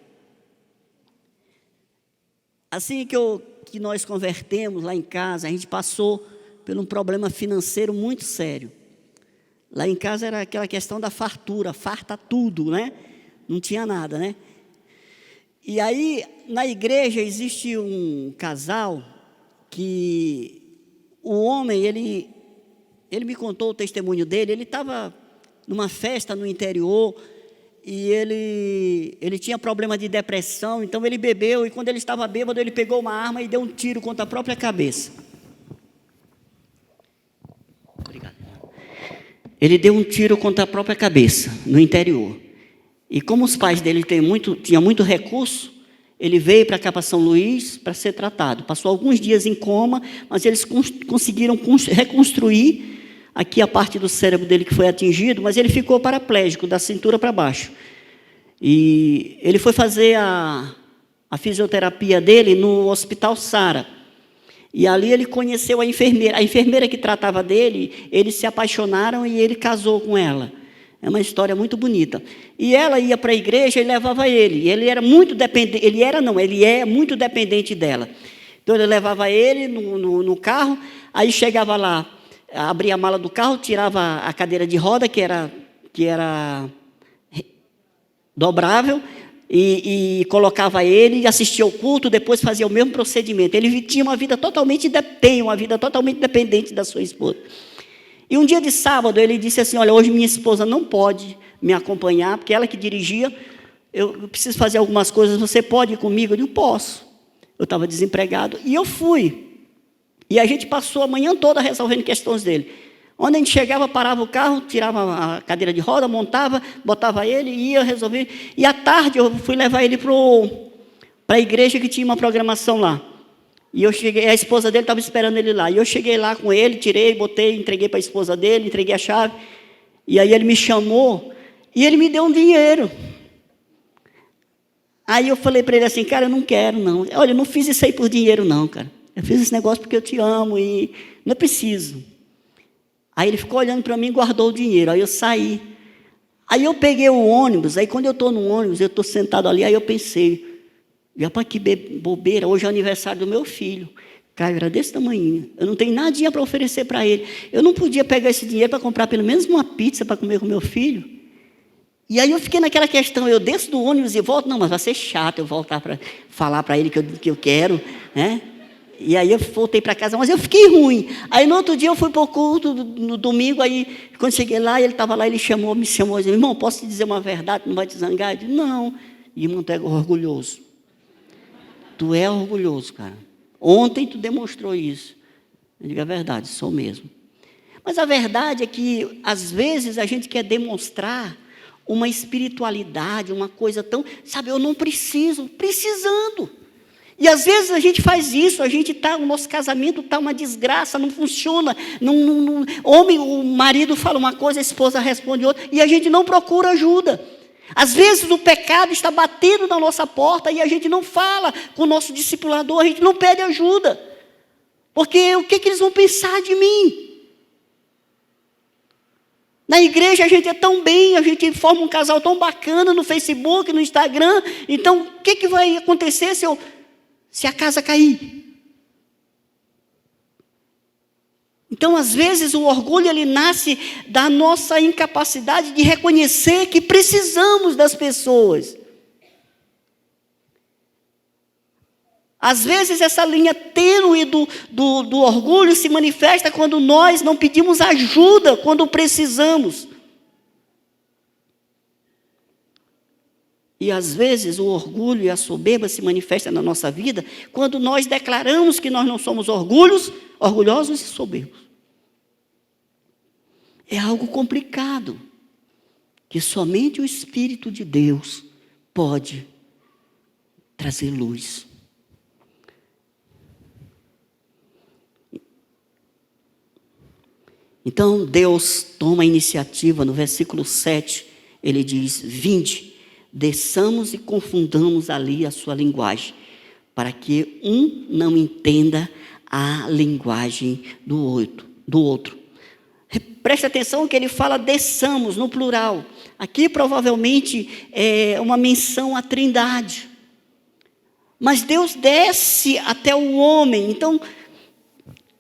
[SPEAKER 1] Assim que nós convertemos lá em casa, a gente passou por um problema financeiro muito sério. Lá em casa era aquela questão da fartura, farta tudo, né? Não tinha nada, né? E aí, na igreja, existe um casal que o homem, ele me contou o testemunho dele. Ele estava numa festa no interior e ele tinha problema de depressão, então ele bebeu, e quando ele estava bêbado, ele pegou uma arma e deu um tiro contra a própria cabeça. Obrigado. Ele deu um tiro contra a própria cabeça, no interior. E como os pais dele tinham muito recurso, ele veio para cá, para São Luís, para ser tratado. Passou alguns dias em coma, mas eles conseguiram reconstruir aqui a parte do cérebro dele que foi atingido, mas ele ficou paraplégico, da cintura para baixo. E ele foi fazer a fisioterapia dele no Hospital Sara. E ali ele conheceu a enfermeira que tratava dele, eles se apaixonaram e ele casou com ela. É uma história muito bonita. E ela ia para a igreja e levava ele. E ele era muito dependente, ele é muito dependente dela. Então ele levava ele no carro, aí chegava lá, abria a mala do carro, tirava a cadeira de roda, que era dobrável, e colocava ele e assistia ao culto, depois fazia o mesmo procedimento. Ele tinha uma vida totalmente dependente da sua esposa. E um dia de sábado ele disse assim: olha, hoje minha esposa não pode me acompanhar, porque ela que dirigia, eu preciso fazer algumas coisas, você pode ir comigo? Eu disse: posso. Eu estava desempregado e eu fui. E a gente passou a manhã toda resolvendo questões dele. Onde a gente chegava, parava o carro, tirava a cadeira de roda, montava, botava ele, ia resolver. E à tarde eu fui levar ele para a igreja que tinha uma programação lá. E eu cheguei, a esposa dele estava esperando ele lá. E eu cheguei lá com ele, tirei, botei, entreguei para a esposa dele, entreguei a chave. E aí ele me chamou e ele me deu um dinheiro. Aí eu falei para ele assim: cara, eu não quero não. Olha, eu não fiz isso aí por dinheiro não, cara. Eu fiz esse negócio porque eu te amo e não é preciso. Aí ele ficou olhando para mim e guardou o dinheiro. Aí eu saí. Aí eu peguei o ônibus. Aí quando eu estou no ônibus, eu estou sentado ali, aí eu pensei: rapaz, que bobeira, hoje é o aniversário do meu filho. Caio era desse tamanho. Eu não tenho nadinha para oferecer para ele. Eu não podia pegar esse dinheiro para comprar pelo menos uma pizza para comer com meu filho. E aí eu fiquei naquela questão: eu desço do ônibus e volto? Não, mas vai ser chato eu voltar para falar para ele que eu quero, né? E aí eu voltei para casa, mas eu fiquei ruim. Aí no outro dia eu fui para o culto, no domingo, aí quando cheguei lá, ele estava lá, ele me chamou, disse, irmão, posso te dizer uma verdade, não vai te zangar? Eu disse, não, irmão, tu é orgulhoso. Tu é orgulhoso, cara. Ontem tu demonstrou isso. Eu digo, é verdade, sou mesmo. Mas a verdade é que, às vezes, a gente quer demonstrar uma espiritualidade, uma coisa tão... Sabe, eu não preciso, precisando. E às vezes a gente faz isso, o nosso casamento está uma desgraça, não funciona. O marido fala uma coisa, a esposa responde outra, e a gente não procura ajuda. Às vezes o pecado está batendo na nossa porta e a gente não fala com o nosso discipulador, a gente não pede ajuda. Porque o que eles vão pensar de mim? Na igreja a gente é tão bem, a gente forma um casal tão bacana no Facebook, no Instagram. Então, o que vai acontecer se a casa cair? Então, às vezes, o orgulho ele nasce da nossa incapacidade de reconhecer que precisamos das pessoas. Às vezes, essa linha tênue do orgulho se manifesta quando nós não pedimos ajuda, quando precisamos. E às vezes o orgulho e a soberba se manifestam na nossa vida quando nós declaramos que nós não somos orgulhosos e soberbos. É algo complicado, que somente o Espírito de Deus pode trazer luz. Então Deus toma a iniciativa, no versículo 7, ele diz, vinde, desçamos e confundamos ali a sua linguagem, para que um não entenda a linguagem do outro. Preste atenção que ele fala desçamos, no plural. Aqui provavelmente é uma menção à Trindade. Mas Deus desce até o homem, então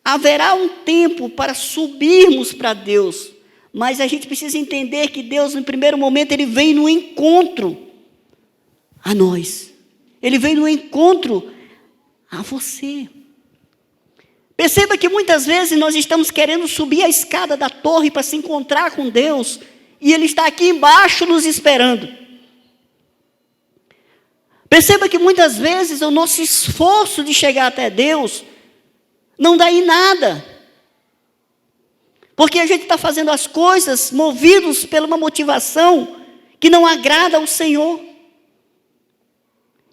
[SPEAKER 1] haverá um tempo para subirmos para Deus. Mas a gente precisa entender que Deus, no primeiro momento, ele vem no encontro a nós. Ele vem no encontro a você. Perceba que muitas vezes nós estamos querendo subir a escada da torre para se encontrar com Deus, e Ele está aqui embaixo nos esperando. Perceba que muitas vezes o nosso esforço de chegar até Deus não dá em nada. Porque a gente está fazendo as coisas movidos por uma motivação que não agrada ao Senhor.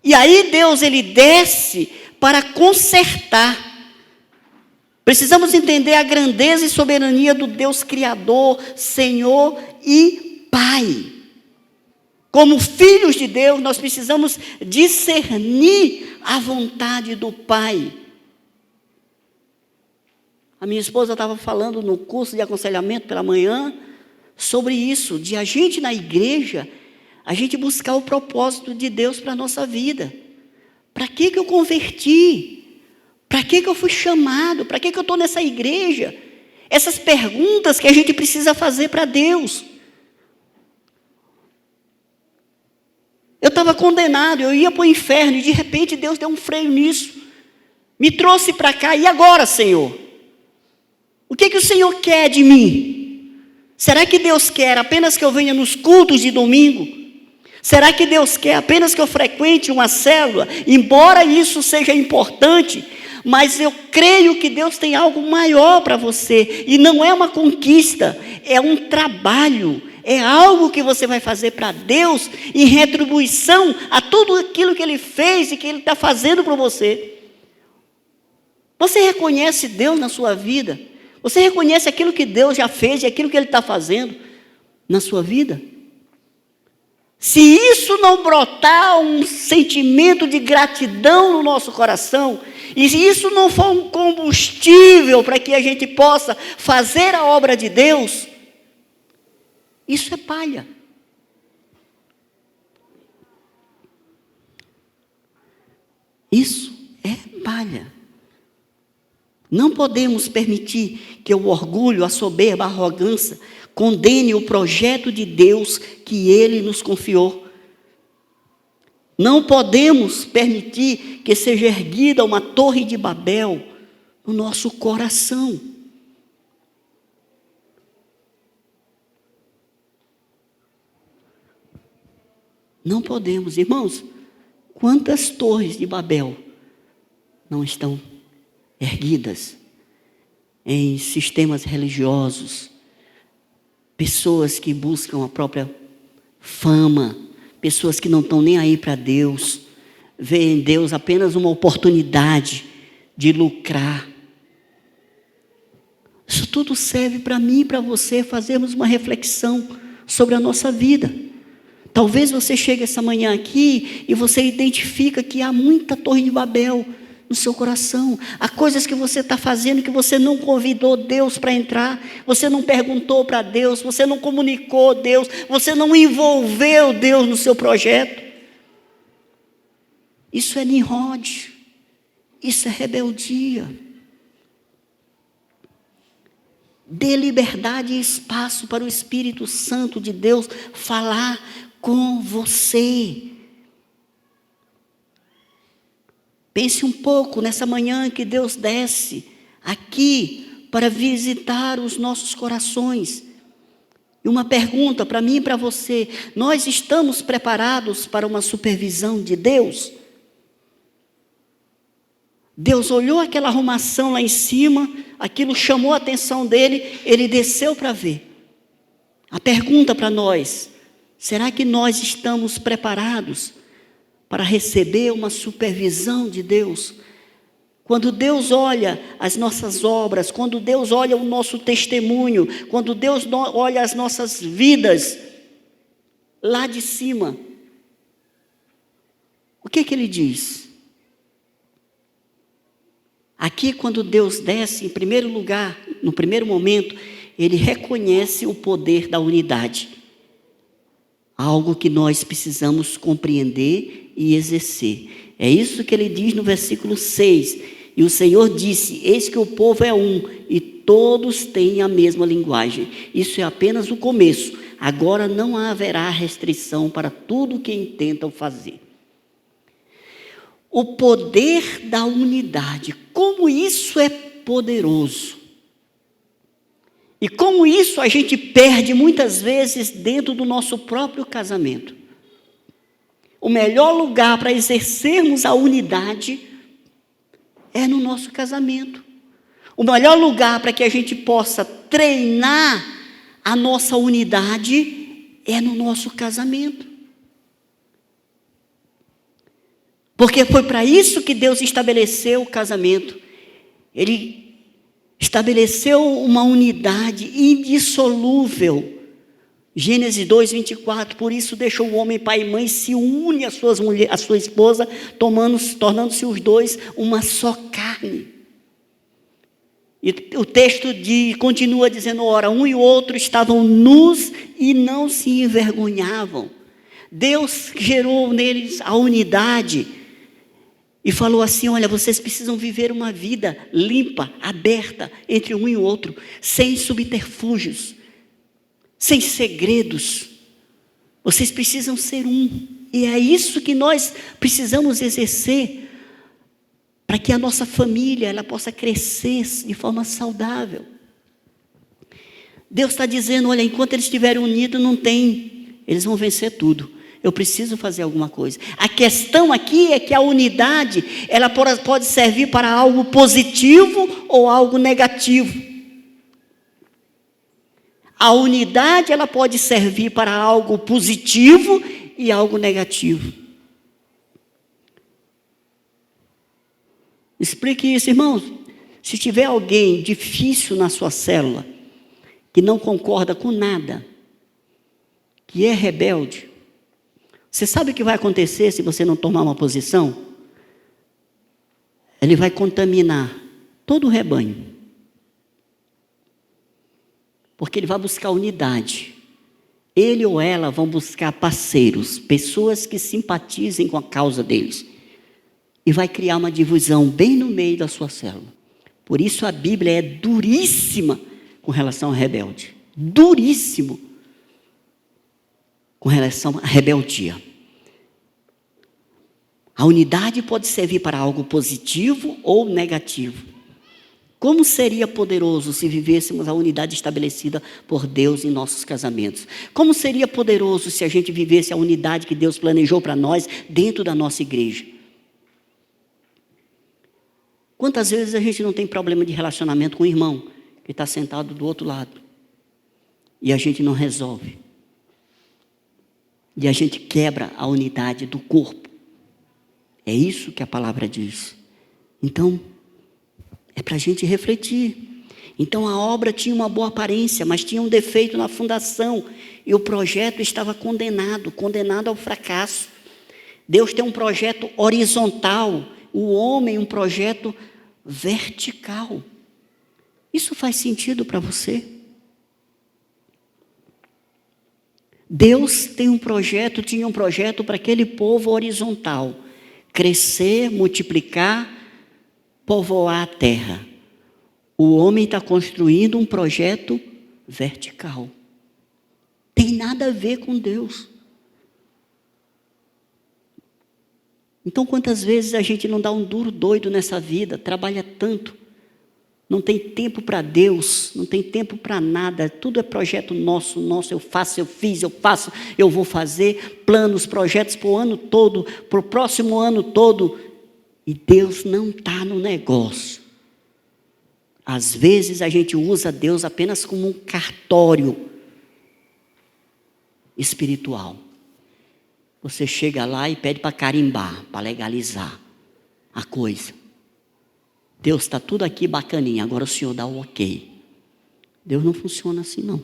[SPEAKER 1] E aí Deus, ele desce para consertar. Precisamos entender a grandeza e soberania do Deus Criador, Senhor e Pai. Como filhos de Deus, nós precisamos discernir a vontade do Pai. A minha esposa estava falando no curso de aconselhamento pela manhã sobre isso, de a gente na igreja, a gente buscar o propósito de Deus para a nossa vida. Para que eu converti? Para que eu fui chamado? Para que eu estou nessa igreja? Essas perguntas que a gente precisa fazer para Deus. Eu estava condenado, eu ia para o inferno, e de repente Deus deu um freio nisso. Me trouxe para cá, e agora, Senhor? O que o Senhor quer de mim? Será que Deus quer apenas que eu venha nos cultos de domingo? Será que Deus quer apenas que eu frequente uma célula? Embora isso seja importante, mas eu creio que Deus tem algo maior para você. E não é uma conquista, é um trabalho. É algo que você vai fazer para Deus em retribuição a tudo aquilo que Ele fez e que Ele está fazendo para você. Você reconhece Deus na sua vida? Você reconhece aquilo que Deus já fez e aquilo que Ele está fazendo na sua vida? Se isso não brotar um sentimento de gratidão no nosso coração, e se isso não for um combustível para que a gente possa fazer a obra de Deus, isso é palha. Isso é palha. Não podemos permitir que o orgulho, a soberba, a arrogância condene o projeto de Deus que Ele nos confiou. Não podemos permitir que seja erguida uma torre de Babel no nosso coração. Não podemos, irmãos. Quantas torres de Babel não estão erguidas em sistemas religiosos? Pessoas que buscam a própria fama, pessoas que não estão nem aí para Deus, veem em Deus apenas uma oportunidade de lucrar. Isso tudo serve para mim e para você fazermos uma reflexão sobre a nossa vida. Talvez você chegue essa manhã aqui e você identifica que há muita torre de Babel no seu coração. Há coisas que você está fazendo que você não convidou Deus para entrar, você não perguntou para Deus, você não comunicou Deus, você não envolveu Deus no seu projeto. Isso é Nimrod, isso é rebeldia. Dê liberdade e espaço para o Espírito Santo de Deus falar com você. Pense um pouco nessa manhã que Deus desce aqui para visitar os nossos corações. E uma pergunta para mim e para você: nós estamos preparados para uma supervisão de Deus? Deus olhou aquela arrumação lá em cima, aquilo chamou a atenção dele, ele desceu para ver. A pergunta para nós: será que nós estamos preparados para receber uma supervisão de Deus? Quando Deus olha as nossas obras, quando Deus olha o nosso testemunho, quando Deus olha as nossas vidas lá de cima, o que Ele diz? Aqui, quando Deus desce, em primeiro lugar, no primeiro momento, Ele reconhece o poder da unidade. Algo que nós precisamos compreender e exercer. É isso que Ele diz no versículo 6. E o Senhor disse: eis que o povo é um, e todos têm a mesma linguagem. Isso é apenas o começo. Agora não haverá restrição para tudo o que intentam fazer. O poder da unidade, como isso é poderoso. E como isso a gente perde muitas vezes dentro do nosso próprio casamento. O melhor lugar para exercermos a unidade é no nosso casamento. O melhor lugar para que a gente possa treinar a nossa unidade é no nosso casamento. Porque foi para isso que Deus estabeleceu o casamento. Ele estabeleceu uma unidade indissolúvel. Gênesis 2:24, por isso deixou o homem pai e mãe, se une à sua esposa, tornando-se os dois uma só carne. E o texto continua dizendo: ora, um e o outro estavam nus e não se envergonhavam. Deus gerou neles a unidade e falou assim: olha, vocês precisam viver uma vida limpa, aberta, entre um e o outro, sem subterfúgios, sem segredos. Vocês precisam ser um. E é isso que nós precisamos exercer para que a nossa família ela possa crescer de forma saudável. Deus está dizendo: olha, enquanto eles estiverem unidos, eles vão vencer tudo. Eu preciso fazer alguma coisa. A questão aqui é que a unidade ela pode servir para algo positivo ou algo negativo. A unidade ela pode servir para algo positivo e algo negativo. Explique isso, irmãos. Se tiver alguém difícil na sua célula, que não concorda com nada, que é rebelde, você sabe o que vai acontecer se você não tomar uma posição? Ele vai contaminar todo o rebanho. Porque ele vai buscar unidade. Ele ou ela vão buscar parceiros, pessoas que simpatizem com a causa deles. E vai criar uma divisão bem no meio da sua célula. Por isso a Bíblia é duríssima com relação ao rebelde. Duríssimo com relação à rebeldia. A unidade pode servir para algo positivo ou negativo. Como seria poderoso se vivêssemos a unidade estabelecida por Deus em nossos casamentos? Como seria poderoso se a gente vivesse a unidade que Deus planejou para nós dentro da nossa igreja? Quantas vezes a gente não tem problema de relacionamento com o irmão que está sentado do outro lado e a gente não resolve? E a gente quebra a unidade do corpo. É isso que a palavra diz. Então, é para a gente refletir. Então a obra tinha uma boa aparência, mas tinha um defeito na fundação. E o projeto estava condenado ao fracasso. Deus tem um projeto horizontal, o homem um projeto vertical. Isso faz sentido para você? Deus tinha um projeto para aquele povo horizontal. Crescer, multiplicar, povoar a terra. O homem está construindo um projeto vertical. Tem nada a ver com Deus. Então, quantas vezes a gente não dá um duro doido nessa vida, trabalha tanto, não tem tempo para Deus, não tem tempo para nada, tudo é projeto nosso, eu faço, eu fiz, eu faço, eu vou fazer, planos, projetos para o ano todo, para o próximo ano todo, e Deus não está no negócio. Às vezes a gente usa Deus apenas como um cartório espiritual. Você chega lá e pede para carimbar, para legalizar a coisa. Deus está tudo aqui bacaninha, agora o Senhor dá o ok. Deus não funciona assim não.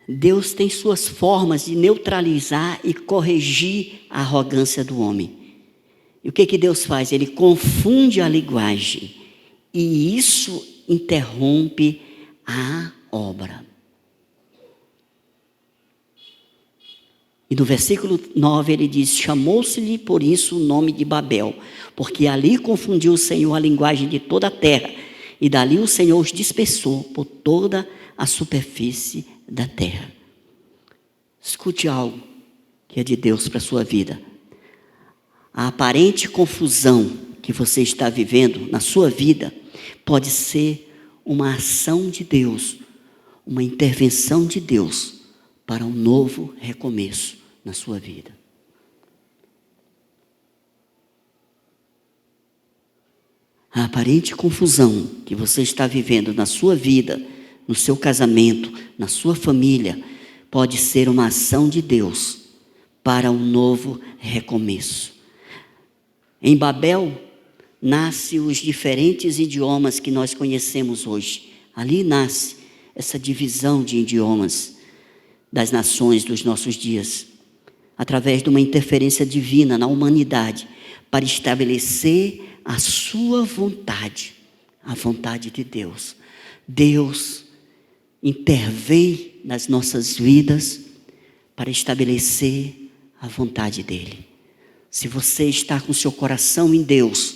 [SPEAKER 1] Deus tem suas formas de neutralizar e corrigir a arrogância do homem. E o que Deus faz? Ele confunde a linguagem. E isso interrompe a obra. E no versículo 9 ele diz: chamou-se-lhe por isso o nome de Babel, porque ali confundiu o Senhor a linguagem de toda a terra, e dali o Senhor os dispersou por toda a superfície da terra. Escute algo que é de Deus para a sua vida. A aparente confusão que você está vivendo na sua vida pode ser uma ação de Deus, uma intervenção de Deus para um novo recomeço na sua vida. A aparente confusão que você está vivendo na sua vida, no seu casamento, na sua família, pode ser uma ação de Deus para um novo recomeço. Em Babel, nascem os diferentes idiomas que nós conhecemos hoje. Ali nasce essa divisão de idiomas das nações dos nossos dias, através de uma interferência divina na humanidade, para estabelecer a sua vontade, a vontade de Deus. Deus intervém nas nossas vidas para estabelecer a vontade dEle. Se você está com seu coração em Deus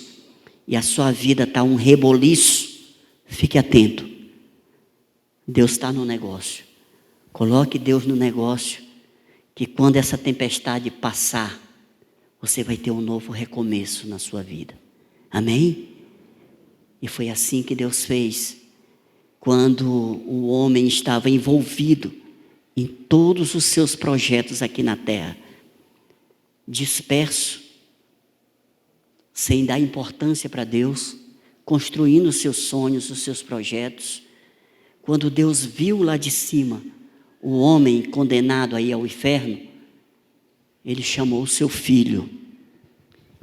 [SPEAKER 1] e a sua vida está um reboliço, fique atento. Deus está no negócio. Coloque Deus no negócio, que quando essa tempestade passar, você vai ter um novo recomeço na sua vida. Amém? E foi assim que Deus fez, quando o homem estava envolvido em todos os seus projetos aqui na terra, disperso, sem dar importância para Deus, construindo os seus sonhos, os seus projetos. Quando Deus viu lá de cima o homem condenado aí ao inferno, Ele chamou o seu filho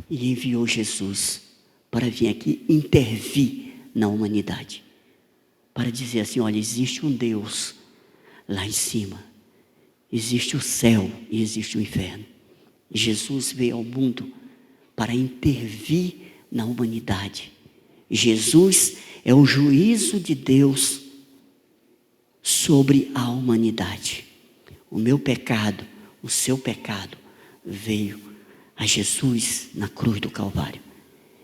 [SPEAKER 1] e enviou Jesus para vir aqui intervir na humanidade, para dizer assim: olha, existe um Deus lá em cima, existe o céu e existe o inferno. Jesus veio ao mundo para intervir na humanidade. Jesus é o juízo de Deus sobre a humanidade. O meu pecado, o seu pecado, veio a Jesus na cruz do Calvário.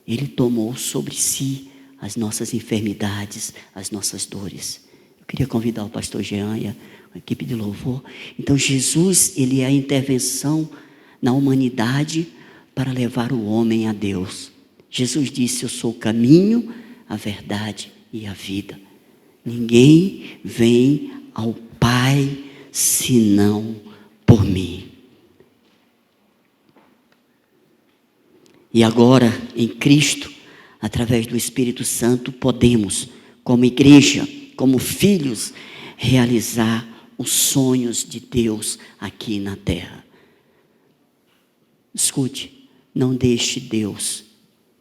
[SPEAKER 1] Ele tomou sobre si as nossas enfermidades, as nossas dores. Eu Queria convidar o pastor Jean e a equipe de louvor. Então Jesus, ele é a intervenção na humanidade para levar o homem a Deus. Jesus disse: eu sou o caminho, a verdade e a vida. Ninguém vem ao Pai senão por mim. E agora, em Cristo, através do Espírito Santo, podemos, como igreja, como filhos, realizar os sonhos de Deus aqui na terra. Escute, não deixe Deus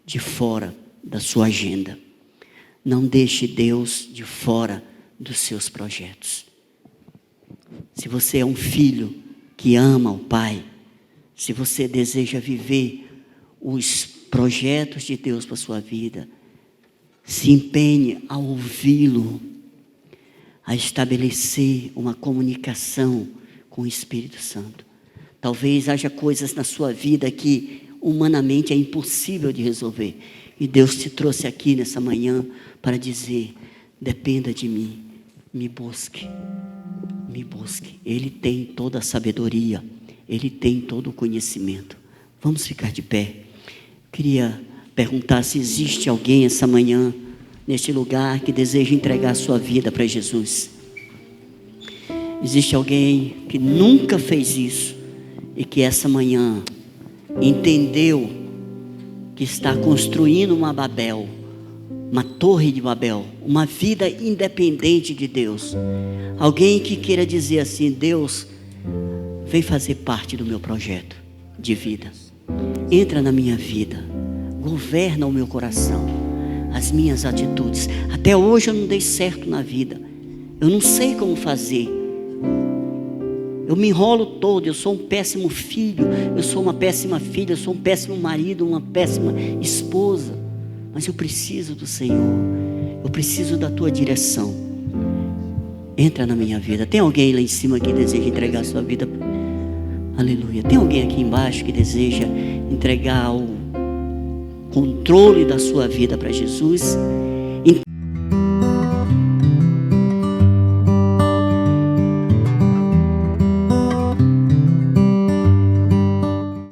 [SPEAKER 1] de fora da sua agenda. Não deixe Deus de fora dos seus projetos. Se você é um filho que ama o Pai, se você deseja viver os projetos de Deus para a sua vida, se empenhe a ouvi-lo, a estabelecer uma comunicação com o Espírito Santo. Talvez haja coisas na sua vida que humanamente é impossível de resolver. E Deus te trouxe aqui nessa manhã para dizer: dependa de mim, me busque, me busque. Ele tem toda a sabedoria, Ele tem todo o conhecimento. Vamos ficar de pé. Queria perguntar se existe alguém essa manhã, neste lugar, que deseja entregar a sua vida para Jesus. Existe alguém que nunca fez isso e que essa manhã entendeu que está construindo uma Babel, uma torre de Babel, uma vida independente de Deus. Alguém que queira dizer assim: Deus, vem fazer parte do meu projeto de vida. Entra na minha vida, governa o meu coração, as minhas atitudes. Até hoje eu não dei certo na vida, eu não sei como fazer, eu me enrolo todo, eu sou um péssimo filho, eu sou uma péssima filha, eu sou um péssimo marido, uma péssima esposa, mas eu preciso do Senhor, eu preciso da tua direção. Entra na minha vida. Tem alguém lá em cima que deseja entregar a sua vida? Aleluia. Tem alguém aqui embaixo que deseja entregar o controle da sua vida para Jesus?